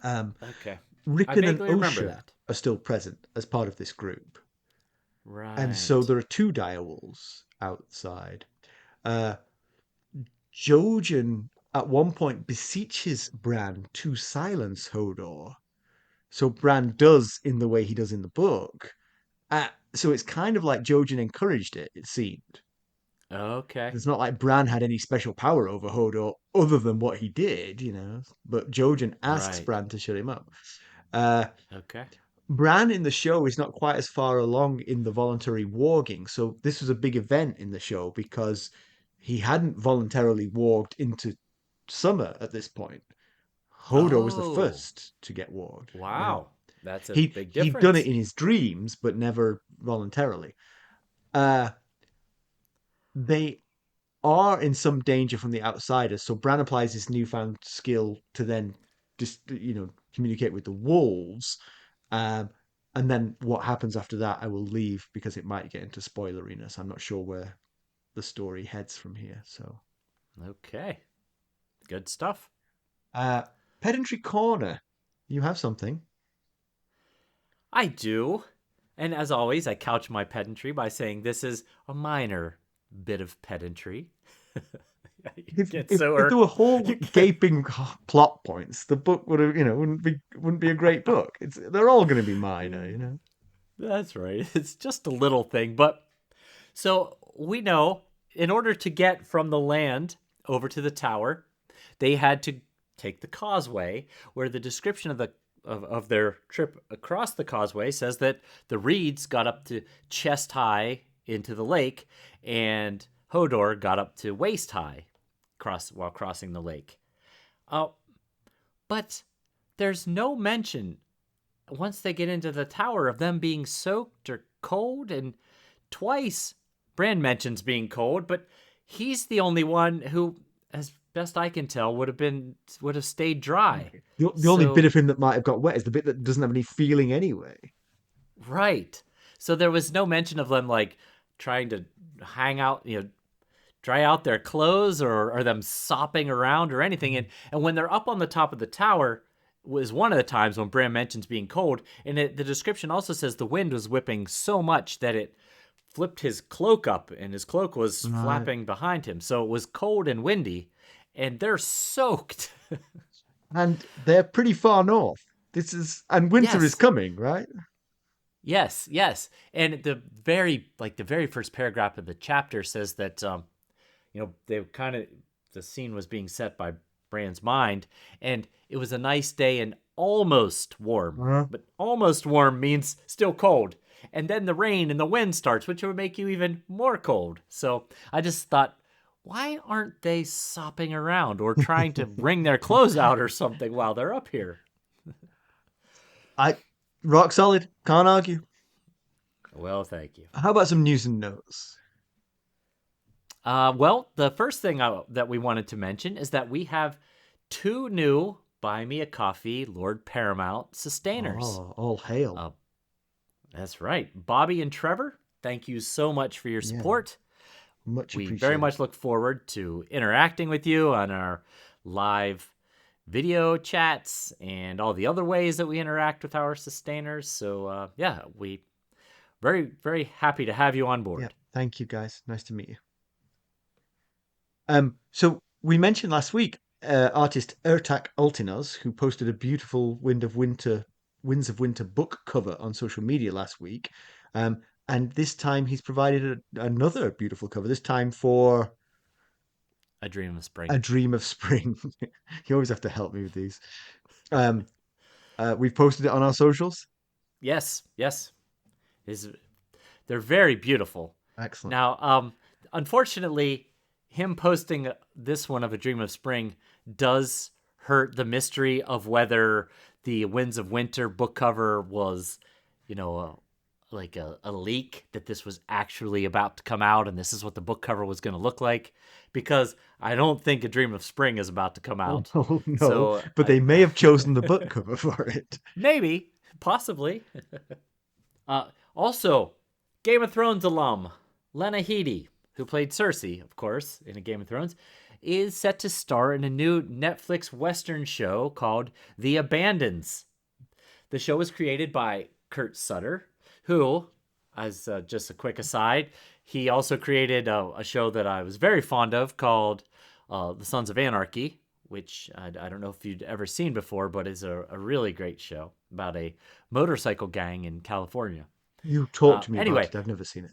Um, Okay. I Rickon and vaguely remember Osha that. are still present as part of this group. And so Right. there are two direwolves outside. Uh, Jojen at one point beseeches Bran to silence Hodor. So Bran does in the way he does in the book. So it's kind of like Jojen encouraged it, it seemed. Okay. It's not like Bran had any special power over Hodor other than what he did, you know. But Jojen asks Right. Bran to shut him up. Uh, Okay. Bran in the show is not quite as far along in the voluntary warging. So this was a big event in the show because he hadn't voluntarily warged into Summer at this point. Hodor was the Oh, first to get warged. Yeah. wow. That's a He big he'd done it difference. in his dreams, but never voluntarily. Uh, they are in some danger from the outsiders, so Bran applies his newfound skill to then just communicate with the wolves. Um, and then what happens after that, I will leave because it might get into spoileriness. I'm not sure where the story heads from here. So, Okay. Good stuff. uh, pedantry corner, you have something. I do. And as always, I couch my pedantry by saying this is a minor bit of pedantry. You If get if so if there were whole you get gaping plot points, the book would have wouldn't be a great book. They're all going to be minor. That's right. It's just a little thing, but so we know in order to get from the land over to the tower, they had to take the causeway, where the description of their trip across the causeway says that the reeds got up to chest high into the lake, and Hodor got up to waist high while crossing the lake. Uh, but there's no mention once they get into the tower of them being soaked or cold, and twice Bran mentions being cold, but he's the only one who, as best I can tell, would have stayed dry. The only bit So of him that might have got wet is the bit that doesn't have any feeling anyway. right. So there was no mention of them like trying to hang out, dry out their clothes, or them sopping around or anything. And when they're up on the top of the tower was one of the times when Bran mentions being cold. And the description also says the wind was whipping so much that it flipped his cloak up and his cloak was Right. flapping behind him. So it was cold and windy and they're soaked. And they're pretty far north. And winter is Yes. coming, right? Yes, yes. And the very first paragraph of the chapter says that they kind of the scene was being set by Bran's mind, and it was a nice day and almost warm. Uh-huh. But almost warm means still cold. And then the rain and the wind starts, which would make you even more cold. So I just thought, why aren't they sopping around or trying to wring their clothes out or something while they're up here? I rock solid, can't argue. Well, thank you. How about some news and notes? Well, the first thing that we wanted to mention is that we have two new Buy Me a Coffee Lord Paramount sustainers. Oh, all hail. Uh, that's right. Bobby and Trevor, thank you so much for your Yeah, support. much We very appreciated. much look forward to interacting with you on our live video chats and all the other ways that we interact with our sustainers. So, yeah, we very, very happy to have you on Yeah, board. thank you guys. Nice to meet you. So we mentioned last week artist Ertak Ultinos, who posted a beautiful Winds of Winter book cover on social media last week. And this time he's provided another beautiful cover, this time for A Dream of A Spring. Dream of Spring. You always have to help me with these. Um, we've posted it on our socials. Yes, yes. Is They're very beautiful. Excellent. Now, unfortunately, him posting this one of A Dream of Spring does hurt the mystery of whether the Winds of Winter book cover was, you know, like a leak, that this was actually about to come out and this is what the book cover was going to look like. Because I don't think A Dream of Spring is about to come out. Oh no, So but they may have chosen the book cover for it. maybe, possibly. Also, Game of Thrones alum Lena Headey, who played Cersei, of course, in a Game of Thrones, is set to star in a new Netflix Western show called The Abandons. The show was created by Kurt Sutter, who, as just a quick aside, he also created a show that I was very fond of called The Sons of Anarchy, which I don't know if you'd ever seen before, but is a really great show about a motorcycle gang in California. You talked to me about Anyway, it. I've never seen it.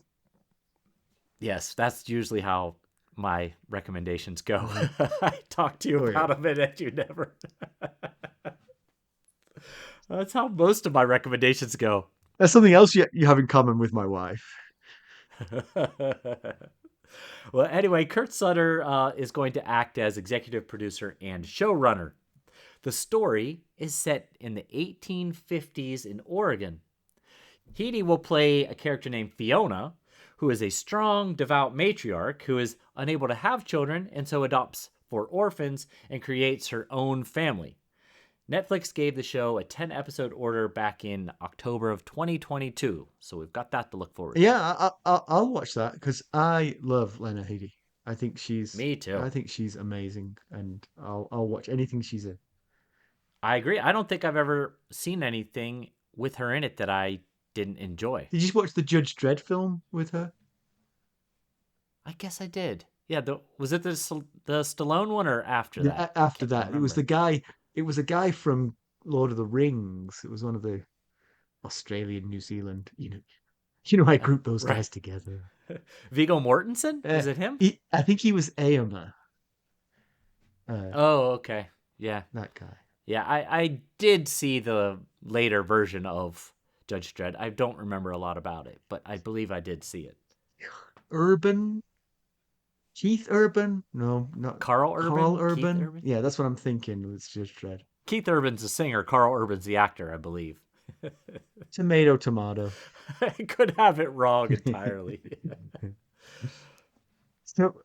yes, that's usually how my recommendations go. Uh, I talk to you oh yeah, about them and you never. That's how most of my recommendations go. that's something else you have in common with my wife. Well, anyway, Kurt Sutter is going to act as executive producer and showrunner. The story is set in the 1850s in Oregon. Heidi will play a character named Fiona, who is a strong, devout matriarch who is unable to have children and so adopts 4 orphans and creates her own family. Netflix gave the show a 10-episode order back in October of 2022, so we've got that to look forward to. Yeah, I'll watch that because I love Lena Headey. Me too. I think she's amazing, and I'll watch anything she's in. I agree. I don't think I've ever seen anything with her in it that I didn't enjoy. Did you watch the Judge Dredd film with her? I guess I did. Yeah, was it the Stallone one or after Yeah, that? I after can't that, it was remember. the guy. It was a guy from Lord of the Rings. It was one of the Australian, New Zealand. I group those Right. guys together. Viggo Mortensen? Uh, Is it him? I think he was Aomer, uh, Oh, okay. Yeah. that guy. Yeah, I did see the later version of Judge Dredd. I don't remember a lot about it, but I believe I did see it. Urban, Keith Urban? No, not Carl Carl Urban? Keith Urban. Urban? Yeah, that's what I'm thinking. It's Judge Dredd. Keith Urban's the singer, Carl Urban's the actor, I believe. Tomato, tomato. I could have it wrong entirely. So,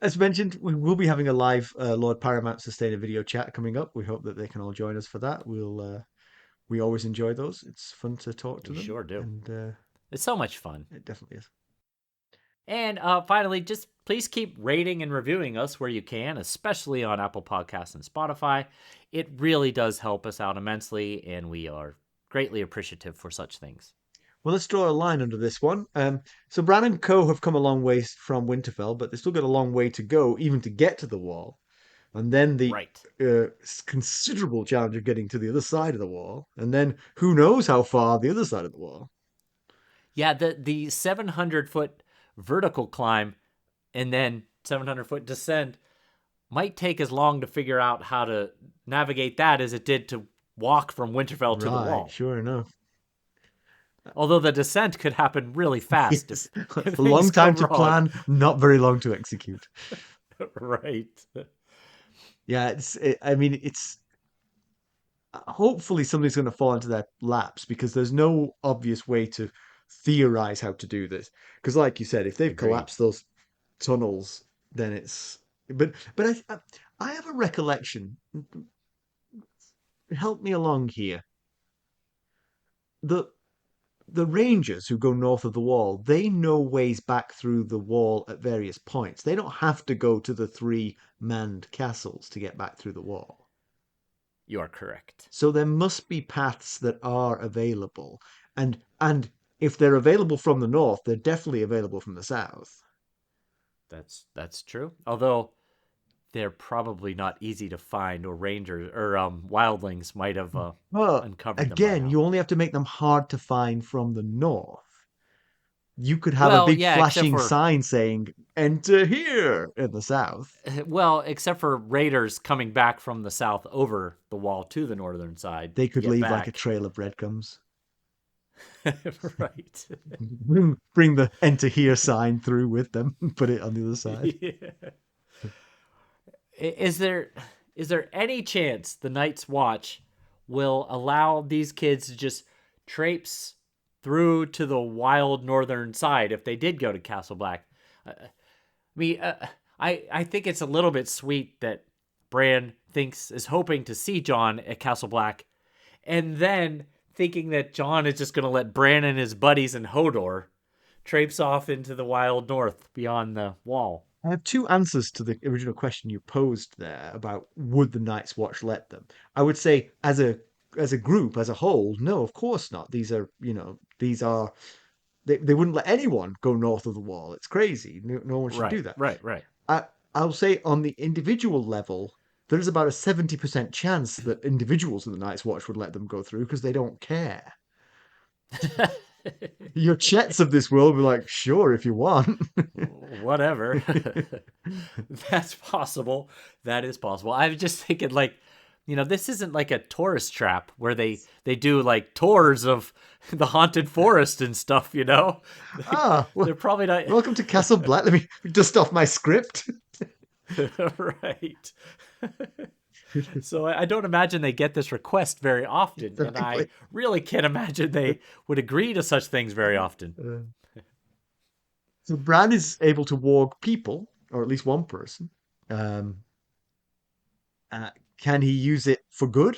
as mentioned, we will be having a live Lord Paramount Sustainer video chat coming up. We hope that they can all join us for that. We always enjoy those. It's fun to talk to We them, sure do. and It's so much fun. it definitely is. And finally, just please keep rating and reviewing us where you can, especially on Apple Podcasts and Spotify. It really does help us out immensely, and we are greatly appreciative for such things. Well, let's draw a line under this one. So Bran and Co have come a long way from Winterfell, but they've still got a long way to go, even to get to the wall. And then the Right. considerable challenge of getting to the other side of the wall, and then who knows how far the other side of the wall. Yeah, the 700-foot vertical climb and then 700-foot descent might take as long to figure out how to navigate that as it did to walk from Winterfell to the Right, wall. sure enough. Although the descent could happen really fast Yes, if a long things go time to wrong. plan, not very long to execute. Right. Yeah, I mean, it's hopefully somebody's going to fall into their laps because there's no obvious way to theorize how to do this. Because, like you said, if they've Agreed. collapsed those tunnels, then it's. But I have a recollection. Help me along here. The the rangers who go north of the wall, they know ways back through the wall at various points. They don't have to go to the 3 manned castles to get back through the wall. You are correct. So there must be paths that are available. And if they're available from the north, they're definitely available from the south. That's true. Although they're probably not easy to find, or rangers or wildlings might have But uncovered them by again, now. you only have to make them hard to find from the north. You could have a Well, big yeah, except flashing for sign saying, "Enter here" in the south. except for raiders coming back from the south over the wall to the northern side They to could get leave like a back. trail of breadcrumbs. Right. Bring the "Enter here" sign through with them, put it on the other side. Yeah. Is there any chance the Night's Watch will allow these kids to just traipse through to the wild northern side if they did go to Castle Black? I mean, I think it's a little bit sweet that Bran is hoping to see Jon at Castle Black, and then thinking that Jon is just going to let Bran and his buddies in Hodor traipse off into the wild north beyond the wall. I have 2 answers to the original question you posed there about would the Night's Watch let them. I would say as a group, as a whole, no, of course not. They wouldn't let anyone go north of the wall. It's crazy. No one should do Right, that. right, right. I'll say on the individual level, there's about a 70% chance that individuals in the Night's Watch would let them go through because they don't care. Your Chets of this world will be like, sure, if you want. Whatever. That's possible. That is possible. I was just thinking, like, this isn't like a tourist trap where they do like tours of the haunted forest and stuff. Well, They're probably not. welcome to Castle Black. Let me dust off my script. Right. So I don't imagine they get this request very often, and I really can't imagine they would agree to such things very often. So Bran is able to warg people, or at least one person. Um, can he use it for good?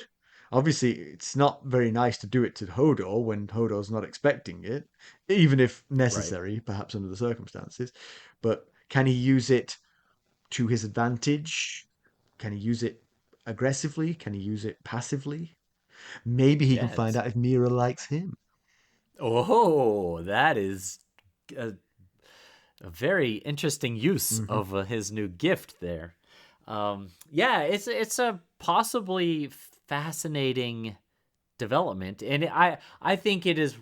Obviously, it's not very nice to do it to Hodor when Hodor's not expecting it, even if Right. necessary, perhaps under the circumstances. But can he use it to his advantage? Can he use it aggressively? Can he use it passively? Maybe he can Yeah. find out if Meera likes him. Oh, that is a very interesting use Hmm. of his new gift there. Yeah, it's a possibly fascinating development, and I think it is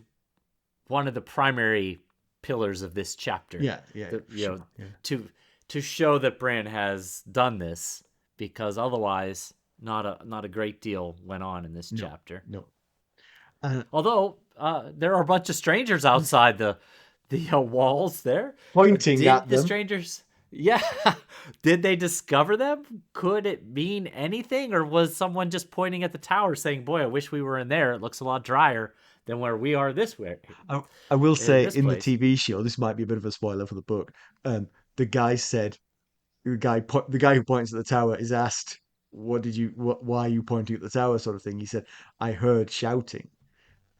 one of the primary pillars of this chapter. Yeah, yeah, You know, sure. Yeah. to show that Bran has done this, because otherwise, not a great deal went on in this No, chapter. no. Uh, Although there are a bunch of strangers outside the walls there. Pointing Did at the them. strangers? Yeah. Did they discover them? Could it mean anything, or was someone just pointing at the tower saying, "Boy, I wish we were in there. It looks a lot drier than where we are this way I will in say this in the place." TV show, this might be a bit of a spoiler for the book. The guy said, the guy who points at the tower is asked, why are you pointing at the tower, sort of thing. He said, I heard shouting.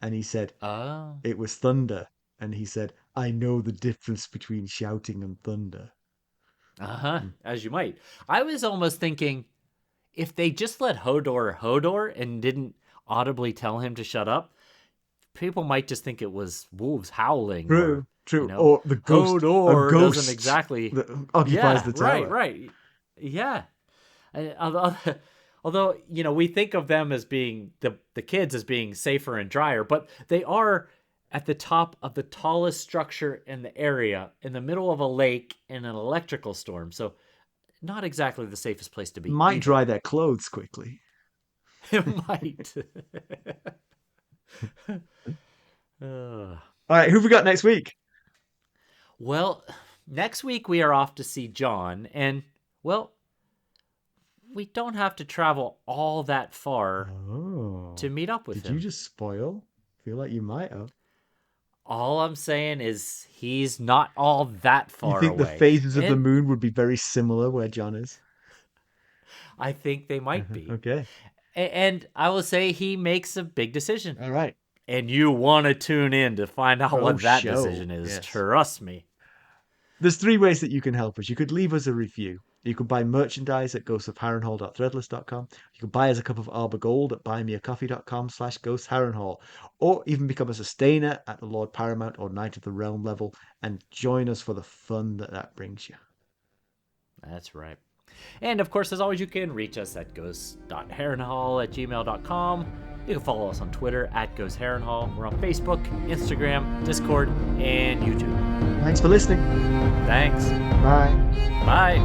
And he said, Oh. it was thunder. And he said, I know the difference between shouting and thunder. Uh-huh. Hmm. As you might. I was almost thinking, if they just let Hodor and didn't audibly tell him to shut up, people might just think it was wolves howling, or, True, you true. know, Or a Hodor doesn't ghost exactly. that occupies Yeah, the right, tower. right. Yeah. Although, we think of them as being the kids as being safer and drier, but they are at the top of the tallest structure in the area, in the middle of a lake in an electrical storm. So not exactly the safest place to be Might either. dry their clothes quickly. It might. Uh, All right, who have we got next week? well, next week we are off to see John, and, well, we don't have to travel all that far to Oh, meet up with did you him. just spoil? Feel like you might have. All I'm saying is he's not all that You far think the away. phases of the And moon would be very similar where John is? I think they might be. Okay. And I will say he makes a big decision. All right. And you want to tune in to find out Oh, what that show. decision is. Yes. Trust me. There's three ways that you can help us. You could leave us a review. You could buy merchandise at ghostofharrenhal.threadless.com. You could buy us a cup of Arbor Gold at buymeacoffee.com/ghostharrenhal. Or even become a sustainer at the Lord Paramount or Knight of the Realm level and join us for the fun that brings you. That's right. And of course, as always, you can reach us at ghost.harrenhal@gmail.com. You can follow us on Twitter at ghostharrenhal. We're on Facebook, Instagram, Discord, and YouTube. Thanks for listening. Thanks. Bye. Bye.